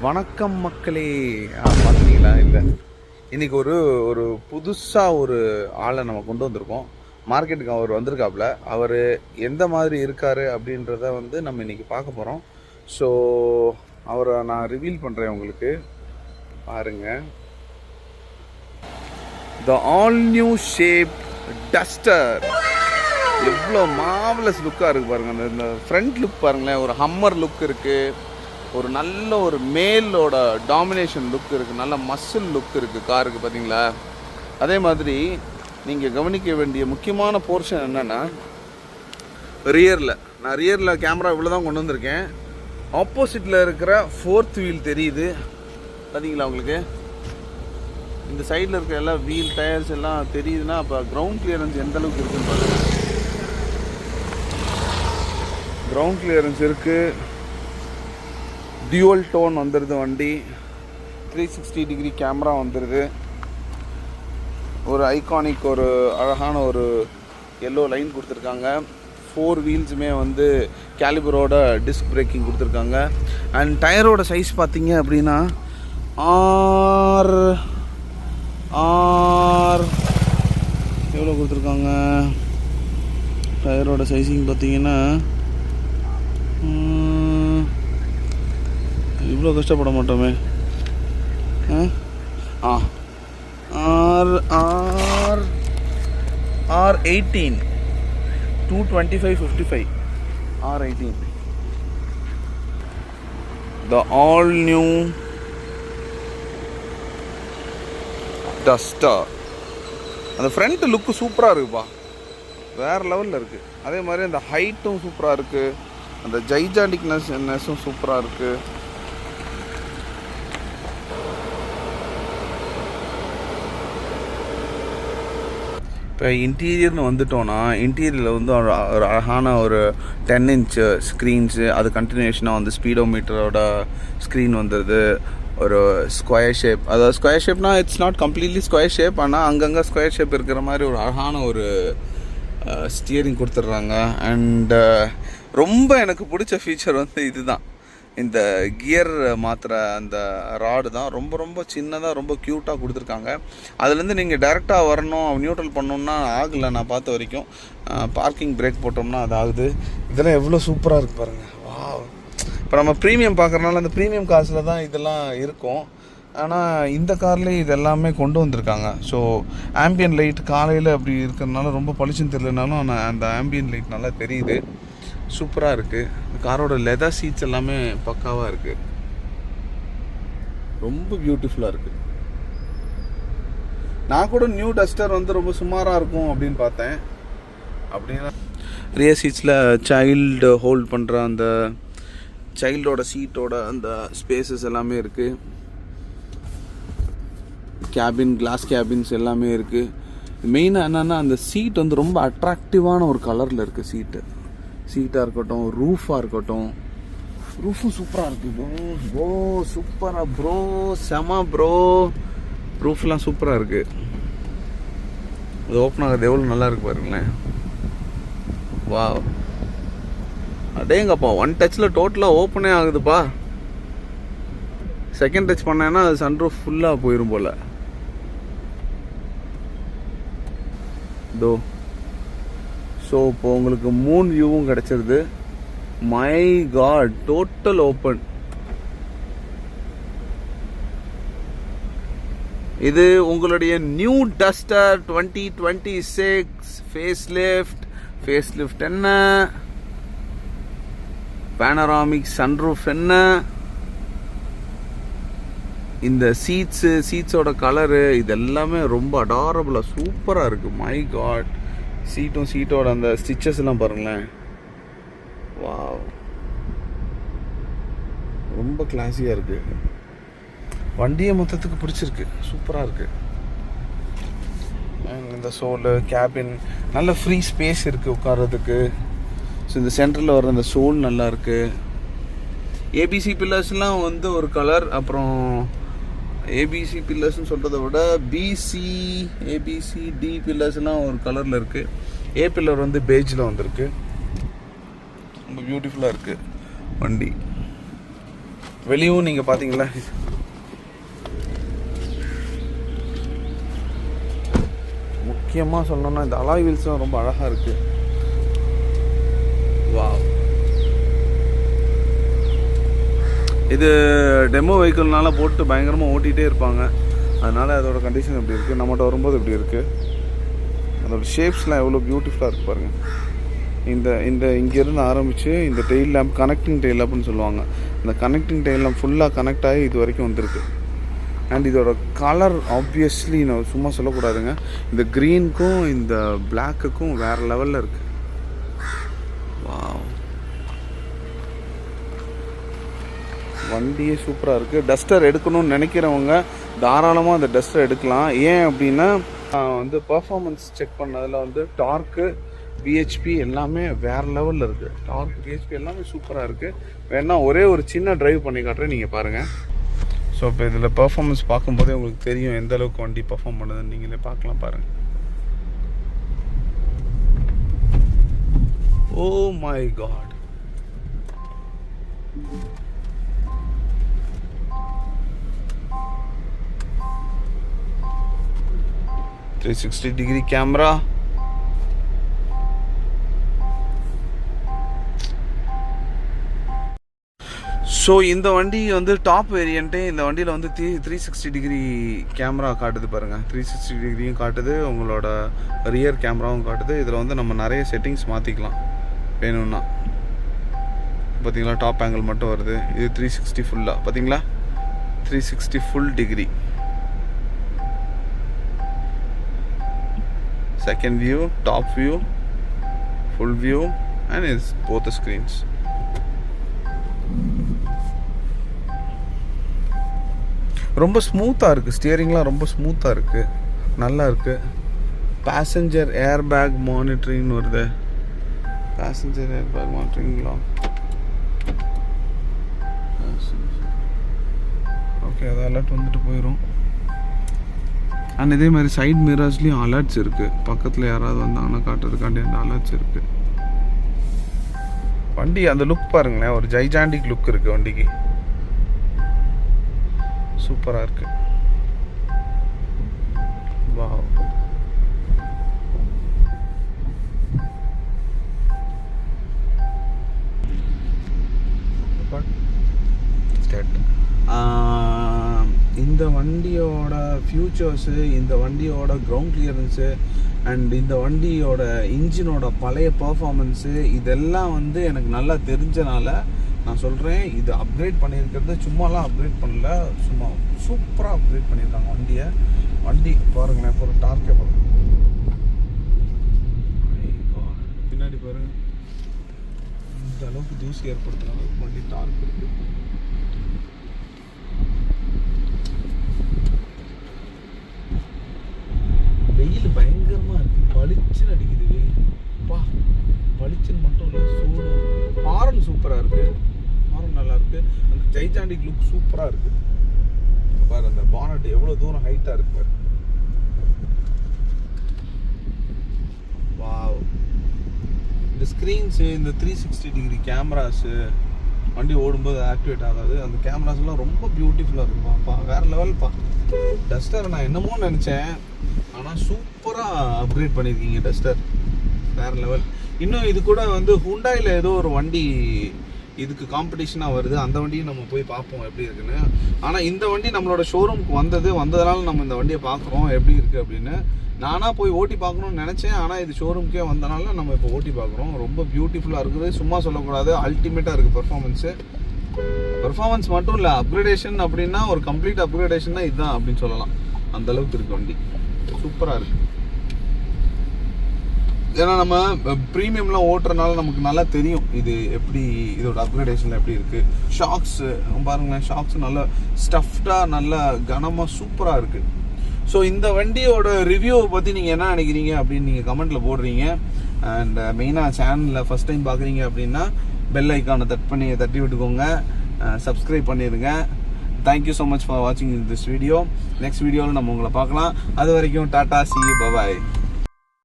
வணக்கம் மக்களே. பார்த்தீங்களா? இல்லை, இன்றைக்கி ஒரு புதுசாக ஒரு ஆளை நம்ம கொண்டு வந்திருக்கோம் மார்க்கெட்டுக்கு. அவர் வந்திருக்காப்புல. அவர் எந்த மாதிரி இருக்கார் அப்படின்றத நம்ம இன்றைக்கி பார்க்க போகிறோம். ஸோ அவரை நான் ரிவீல் பண்ணுறேன் உங்களுக்கு. பாருங்கள், the all new shape duster. எவ்வளோ மார்வலஸ் லுக்காக இருக்குது பாருங்கள். இந்த ஃப்ரண்ட் லுக் பாருங்களேன், ஒரு ஹம்மர் லுக் இருக்குது, ஒரு நல்ல ஒரு மேலோட டாமினேஷன் லுக் இருக்குது, நல்ல மசில் லுக் இருக்குது காருக்கு. பார்த்தீங்களா? அதே மாதிரி நீங்கள் கவனிக்க வேண்டிய முக்கியமான போர்ஷன் என்னென்னா, நான் ரியரில் கேமரா இவ்வளோ தான் கொண்டு வந்திருக்கேன். ஆப்போசிட்டில் இருக்கிற ஃபோர்த் வீல் தெரியுது பார்த்தீங்களா உங்களுக்கு? இந்த சைடில் இருக்கிற எல்லா வீல் டயர்ஸ் எல்லாம் தெரியுதுன்னா அப்போ கிரவுண்ட் கிளியரன்ஸ் எந்த அளவுக்கு இருக்குன்னு பாருங்கள். கிரவுண்ட் கிளியரன்ஸ் இருக்குது. டியூவல் டோன் வந்துடுது வண்டி. 360 டிகிரி கேமரா வந்துடுது. ஒரு ஐகானிக் ஒரு அழகான ஒரு எல்லோ லைன் கொடுத்துருக்காங்க. 4 வீல்ஸுமே கேலிபரோட டிஸ்க் பிரேக்கிங் கொடுத்துருக்காங்க. அண்ட் டயரோட சைஸ் பார்த்தீங்க அப்படின்னா எவ்வளோ கொடுத்துருக்காங்க? டயரோட சைஸிங் பார்த்தீங்கன்னா இவ்வளோ கஷ்டப்பட மாட்டோமே. R18 225/55 R18. The all new Duster. அந்த ஃப்ரண்ட் லுக்கு சூப்பராக இருக்குப்பா, வேறு லெவலில் இருக்குது. அதே மாதிரி அந்த ஹைட்டும் சூப்பராக இருக்குது, அந்த ஜைஜாண்டிக்னஸும் சூப்பராக இருக்குது. இப்போ இன்டீரியர்னு வந்துட்டோன்னா, இன்டீரியரில் ஒரு அழகான ஒரு 10 இன்ச்சு ஸ்க்ரீன்ஸு, அது கண்டினியூஷனாக ஸ்பீடோ மீட்டரோட ஸ்க்ரீன் வந்துடுது. ஒரு ஸ்கொயர் ஷேப், அதாவது ஸ்கொயர் ஷேப்னால் it's not completely square shape, ஆனால் அங்கங்கே ஸ்கொயர் ஷேப் இருக்கிற மாதிரி ஒரு அழகான ஒரு ஸ்டியரிங் கொடுத்துட்றாங்க. அண்டு ரொம்ப எனக்கு பிடிச்ச ஃபீச்சர் இதுதான், இந்த கியர் மாத்திர அந்த ராடு தான். ரொம்ப ரொம்ப சின்னதாக ரொம்ப க்யூட்டாக கொடுத்துருக்காங்க. அதுலேருந்து நீங்கள் டைரெக்டாக வரணும், நியூட்ரல் பண்ணணுன்னா ஆகலை நான் பார்த்த வரைக்கும். பார்க்கிங் பிரேக் போட்டோம்னா அது ஆகுது. இதெல்லாம் எவ்வளோ சூப்பராக இருக்குது பாருங்கள். வா, இப்போ நம்ம ப்ரீமியம் பார்க்குறனால அந்த ப்ரீமியம் காசில் தான் இதெல்லாம் இருக்கும். ஆனால் இந்த கார்லேயே இது எல்லாமே கொண்டு வந்திருக்காங்க. ஸோ ஆம்பியன் லைட் காலையில் அப்படி இருக்கிறதுனால ரொம்ப பளிச்சுன்னு தெரியலனாலும் ஆனால் அந்த ஆம்பியன் லைட் நல்லா தெரியுது. சூப்பராக இருக்குது. இந்த காரோட லெதர் சீட்ஸ் எல்லாமே பக்காவாக இருக்குது, ரொம்ப பியூட்டிஃபுல்லாக இருக்குது. நான் கூட நியூ டஸ்டர் ரொம்ப சுமாராக இருக்கும் அப்படின்னு பார்த்தேன். அப்படின்னா ரியர் சீட்ஸில் சைல்டு ஹோல்ட் பண்ணுற அந்த சைல்டோட சீட்டோட அந்த ஸ்பேசஸ் எல்லாமே இருக்குது. கேபின், கிளாஸ் கேபின்ஸ் எல்லாமே இருக்குது. மெயினாக என்னென்னா அந்த சீட் ரொம்ப அட்ராக்டிவான ஒரு கலரில் இருக்குது. சீட்டாக இருக்கட்டும், ரூஃபாக இருக்கட்டும், ரூஃபும் சூப்பராக இருக்குது ப்ரோ. சூப்பராக ப்ரோ, செம ப்ரோ. ரூஃப்லாம் சூப்பராக இருக்குது. அது ஓப்பன் ஆகுது, எவ்வளோ நல்லா இருக்கு பாருங்களேன். வா, அடேங்கப்பா, 1 டச்சில் டோட்டலாக ஓப்பனே ஆகுதுப்பா. செகண்ட் டச் பண்ணேன்னா அது சன்ரூஃப் ஃபுல்லாக போயிடும் போல். ஸோ இப்போ உங்களுக்கு 3 வியூவும் கிடச்சிருது. My god, total open. இது உங்களுடைய நியூ டஸ்டர் 2026 ஃபேஸ்லிஃப்ட் என்ன, பேனராமிக் சன்ரூஃப் என்ன, இந்த சீட்ஸோட கலரு இதெல்லாமே ரொம்ப அடாரபுளாக சூப்பராக இருக்குது. மை காட், சீட்டோட அந்த ஸ்டிச்சஸ் எல்லாம் பாருங்களேன். வாவ், ரொம்ப கிளாஸியாக இருக்குது. வண்டியை மொத்தத்துக்கு பிடிச்சிருக்கு, சூப்பராக இருக்குது. இந்த சோலு, கேபின், நல்ல ஃப்ரீ ஸ்பேஸ் இருக்குது உட்கார்றதுக்கு. ஸோ இந்த சென்டரில் வர அந்த சோல் நல்லா இருக்குது. ஏபிசி பில்லர்ஸ்லாம் ஒரு கலர், அப்புறம் ஏபிசி பில்லர்ஸ்னு சொல்கிறத விட ஏபிசிடி பில்லர்ஸ்லாம் ஒரு கலரில் இருக்குது. ஏ பில்லர் பேஜில் வந்திருக்கு. ரொம்ப பியூட்டிஃபுல்லாக இருக்குது வண்டி. வெளியும் நீங்கள் பார்த்தீங்களா, முக்கியமாக சொல்லணும்னா இந்த அலாய் வீல்ஸும் ரொம்ப அழகாக இருக்குது. வாவ், இது டெமோ வெஹிக்கிள்னால போட்டு பயங்கரமாக ஓட்டிகிட்டே இருப்பாங்க. அதனால் அதோட கண்டிஷன் எப்படி இருக்குது, நம்மகிட்ட வரும்போது எப்படி இருக்குது, அதோட ஷேப்ஸ்லாம் எவ்வளோ பியூட்டிஃபுல்லாக இருக்குது பாருங்கள். இந்த இங்கேருந்து ஆரம்பித்து இந்த டெயில் லேம்ப் கனெக்டிங் டெயில் லேம்ப்னு சொல்லுவாங்க. இந்த கனெக்டிங் டெயில் லேம்ப் ஃபுல்லாக கனெக்ட் ஆகி இது வரைக்கும் வந்திருக்கு. அண்ட் இதோட கலர் ஆப்வியஸ்லி நான் சும்மா சொல்லக்கூடாதுங்க, இந்த க்ரீனுக்கும் இந்த பிளாக்குக்கும் வேறு லெவலில் இருக்குது. வாவ், வண்டியே சூப்பராக இருக்குது. டஸ்டர் எடுக்கணும்னு நினைக்கிறவங்க தாராளமாக அந்த டஸ்டர் எடுக்கலாம். ஏன் அப்படின்னா வந்து பர்ஃபார்மன்ஸ் செக் பண்ணதில் வந்து டார்க்கு, பிஹெச்பி எல்லாமே வேறு லெவலில் இருக்குது. டார்க், பிஹெச்பி எல்லாமே சூப்பராக இருக்குது. வேணா ஒரே ஒரு சின்ன ட்ரைவ் பண்ணி காட்டுறேன், நீங்கள் பாருங்கள். ஸோ இப்போ இதில் பர்ஃபார்மன்ஸ் பார்க்கும்போதே உங்களுக்கு தெரியும் எந்த அளவுக்கு வண்டி பர்ஃபார்ம் பண்ணுதுன்னு. நீங்களே பார்க்கலாம் பாருங்கள். Oh my god, $360 camera. So இந்த வண்டி வந்து டாப் வேரியண்ட்டே. இந்த வண்டியில் வந்து 360 கேமரா காட்டுது பாருங்கள். 360 காட்டுது, உங்களோட ரியர் கேமராவும் காட்டுது. இதில் வந்து நம்ம நிறைய செட்டிங்ஸ் மாற்றிக்கலாம் வேணும்னா. பார்த்தீங்களா, டாப் ஆங்கிள் மட்டும் வருது. இது 360 ஃபுல்லாக பார்த்தீங்களா, 360 full degree. Second view, top view, full view, and it's both the screens. ரொம்ப ஸ்மூத்தாக இருக்குது, ஸ்டியரிங்லாம் ரொம்ப ஸ்மூத்தாக இருக்குது, நல்லா இருக்குது. பேசஞ்சர் ஏர் பேக் மானிட்டரிங்னு வருது. பேசஞ்சர் ஏர் பேக் மானிட்டரிங்களா, ஓகே, அது அலர்ட் வந்துட்டு போயிடும். அண்ட் இதே மாதிரி சைட் மிரர்ஸ்லேயும் அலர்ட்ஸ் இருக்குது. பக்கத்தில் யாராவது வந்தாங்கன்னா காட்டுறதுக்காண்டி அந்த அலர்ட்ஸ் இருக்குது. வண்டி அந்த லுக் பாருங்களேன், ஒரு ஜைஜாண்டிக் லுக் இருக்குது வண்டிக்கு. சூப்பராக இருக்கு. வாவ், இந்த வண்டியோட ஃபியூச்சர்ஸு, இந்த வண்டியோட கிரவுண்ட் கிளியரன்ஸு அண்ட் இந்த வண்டியோட இன்ஜினோட பழைய பர்ஃபார்மன்ஸு இதெல்லாம் வந்து எனக்கு நல்லா தெரிஞ்சனால நான் சொல்கிறேன். இது அப்கிரேட் பண்ணியிருக்கிறது சும்மாலாம் அப்கிரேட் பண்ணல, சும்மா சூப்பராக அப்கிரேட் பண்ணியிருக்காங்க வண்டியை. வண்டி பாருங்களேன், இப்போ ஒரு டார்க்கே பாருங்கள், பின்னாடி பாருங்கள், இந்த அளவுக்கு தூசி ஏற்படுத்துகிற அளவுக்கு வண்டி டார்க் இருக்குது. வெயில் பயங்கரமாக இருக்குது, பளிச்சுன்னு அடிக்குது வெயில். பா, பளிச்சுன்னு மட்டும் இல்லை, சூடும். ஹாரன் சூப்பராக இருக்குது, ஹாரன் நல்லா இருக்குது. அந்த ஜைஜாண்டிக் லுக் சூப்பராக இருக்குது பாரு. அந்த பானட் எவ்வளோ தூரம் ஹைட்டாக இருக்கு பாரு. வாவ், இந்த ஸ்க்ரீன்ஸு, இந்த 360 கேமராஸு வண்டி ஓடும்போது ஆக்டிவேட் ஆகாது. அந்த கேமராஸ்லாம் ரொம்ப பியூட்டிஃபுல்லாக இருக்குப்பா, வேறு லெவல்ப்பா. டஸ்டர் நான் என்னமோ நினச்சேன், ஆனால் சூப்பராக அப்கிரேட் பண்ணியிருக்கீங்க டஸ்டர், வேறு லெவல். இன்னும் இது கூட வந்து ஹுண்டாயில் ஏதோ ஒரு வண்டி இதுக்கு காம்படிஷனாக வருது, அந்த வண்டியும் நம்ம போய் பார்ப்போம் எப்படி இருக்குன்னு. ஆனால் இந்த வண்டி நம்மளோட ஷோரூமுக்கு வந்ததுனால நம்ம இந்த வண்டியை பார்க்குறோம் எப்படி இருக்குது அப்படின்னு. நானாக போய் ஓட்டி பார்க்கணுன்னு நினச்சேன், ஆனால் இது ஷோரூமுக்கே வந்தனால நம்ம இப்போ ஓட்டி பார்க்குறோம். ரொம்ப பியூட்டிஃபுல்லாக இருக்குது, சும்மா சொல்லக்கூடாது, அல்டிமேட்டாக இருக்குது பெர்ஃபார்மன்ஸு. பெர்ஃபார்மன்ஸ் மட்டும் இல்லை, அப்கிரேடேஷன் அப்படின்னா ஒரு கம்ப்ளீட் அப்கிரேடேஷன் தான் இதுதான் அப்படின்னு சொல்லலாம். அந்தளவுக்கு இருக்குது வண்டி, சூப்பராக இருக்குது. ஏன்னா நம்ம ப்ரீமியம்லாம் ஓட்டுறதுனால நமக்கு நல்லா தெரியும் இது எப்படி, இதோட அப்கிரேடேஷனில் எப்படி இருக்குது. ஷாக்ஸு பாருங்களேன், ஷாக்ஸ் நல்லா ஸ்டஃப்டாக நல்லா கனமாக சூப்பராக இருக்குது. ஸோ இந்த வண்டியோட ரிவ்யூவை பற்றி நீங்கள் என்ன நினைக்கிறீங்க அப்படின்னு நீங்கள் கமெண்ட்டில் போடுறீங்க. அண்ட் மெயினாக சேனலில் ஃபஸ்ட் டைம் பார்க்குறீங்க அப்படின்னா பெல் ஐக்கானை தட்டி விட்டுக்கோங்க, சப்ஸ்கிரைப் பண்ணிடுங்க. தேங்க்யூ ஸோ மச் ஃபார் வாட்சிங் திஸ் வீடியோ. நெக்ஸ்ட் வீடியோவில் நம்ம உங்களை பார்க்கலாம். அது வரைக்கும் tata, see you, bye bye.